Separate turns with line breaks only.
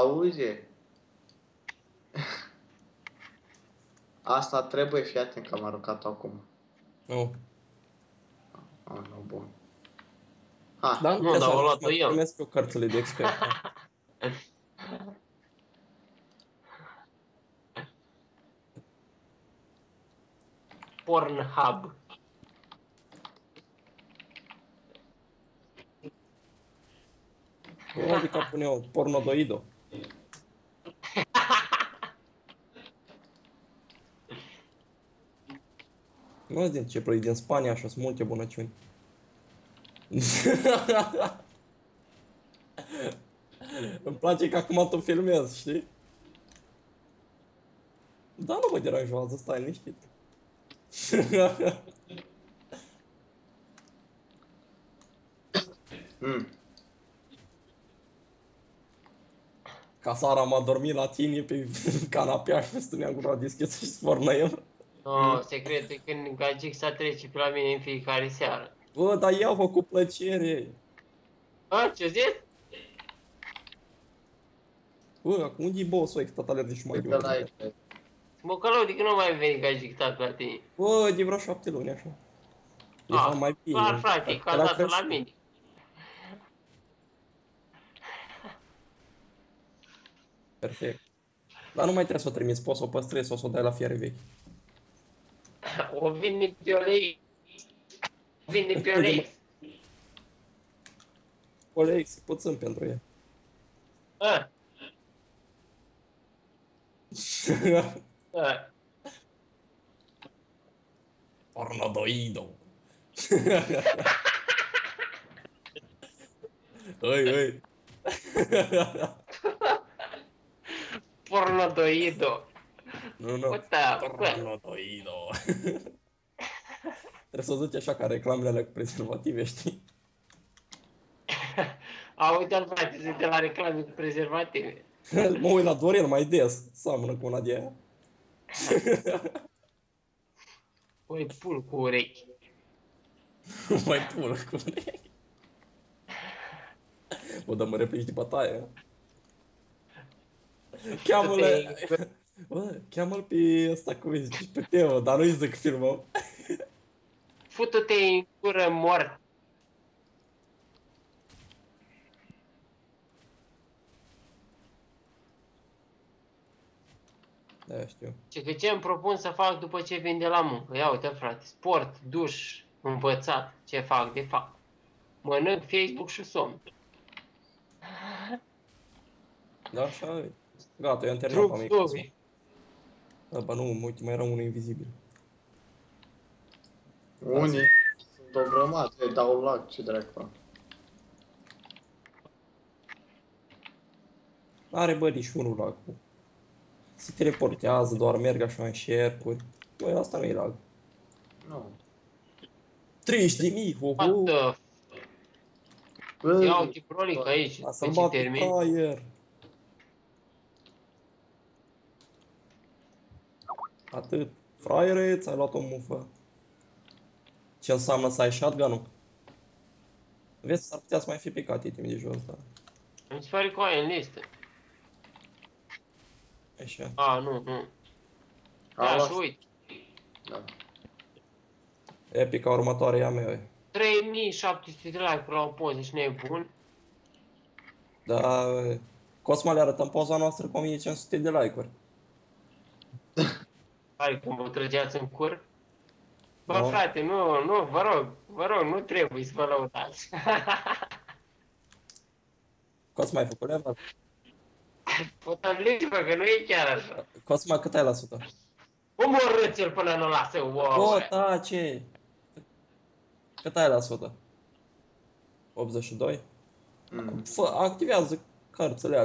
Auzi? Asta trebuie, fii atent că am aruncat acum.
Nu.
Nu, bun. Ha.
Dar
Nu, dar o luat-o eu.
Primesc eu cărțile de expert.
Pornhub.
Nu, adică pune eu pornodoido. Nu din ce plăi, din Spania și sunt multe bunăciuni. Îmi place că acum tu filmezi, știi? Da, nu mă deranjează, stai liniștit. Ca Sara m-a dormit la tine pe canapea și stăneam gura deschisă și sfornă el.
No, secretul e când Gagixa trece pe la mine în fiecare seară.
Bă, dar i-au făcut plăcere.
A, ce zici?
Bă, acum unde-i bossul ăsta alergi și mai
Uite la aici.
Mă călău, de când nu mai veni Gagixa pe la tine.
Bă, de vreo 7 luni așa. De fapt mai bine.
Clar, frate, e cazată la mine.
Perfect. Dar nu mai trebuie să o trimiți, poți să o păstrezi sau să o dai la fiare vechi.
O vinde pe olei. Vinde pe olei.
Olex, puțin pentru ea.
A. A.
Pornodoido. Oi.
Pornodoido.
Nu.
Puta,
Pornodoido. Trebuie să o zici așa ca reclamele alea cu prezervative, știi?
A, uite-l, frate, sunt de la reclame cu prezervative.
Mă uit la Dorel mai des, seamănă cu una de aia.
Păi, pul cu urechi.
Mai pulă cu urechi. Bă, dar mă replici de bătaie. Cheamă-l pe ăsta, cum îi zici, pe Teo, dar nu-i zic filmăm.
Futu-te în cură mort.
Da, știu.
Ce îmi propun să fac după ce vin de la muncă? Ia uite, frate, sport, duș, învățat, ce fac de fapt. Mănânc, Facebook și somn.
Da, așa e. Gata, eu am terminat pe mic.
Trup,
Da, bă, nu, uite, mai era unul invizibil.
Unii sunt o grămadă, îi dau lag, ce dracu.
Are, bă, nici unul lag. Se teleportează, doar merg așa în șercuri. Băi, asta nu e lag.
Nu.
30.000,
What
ho-ho!
the...
Bă,
Ia uite prolic aici,
Lasă-l
pe ce
bate
termin.
fraier! Atât. Fraiere, ți-ai luat o mufă. Ce înseamnă să ai shotgun-ul? Vezi, s-ar putea să mai fi picat item de jos, da.
Mi se pare că o ai în listă.
Așa.
A, nu.
a
Ia și
luat.
uite.
Da.
Epica următoare e a mea, e.
3700 de like la o poză, ești nebun?
Da, Cosma le arătăm poza noastră cu 1500 de like-uri.
Hai cum vă trăgeați în cur? Bă,
Nu.
frate, nu, vă rog, nu trebuie să vă lăudați.
Cosma, ai făcut level?
Potabliți, bă, că nu e chiar așa.
Cosma, cât ai la sută?
Omorâți-l până nu lasă ouă.
O, tace! Cât ai la sută? 82? Fă, activează cărțile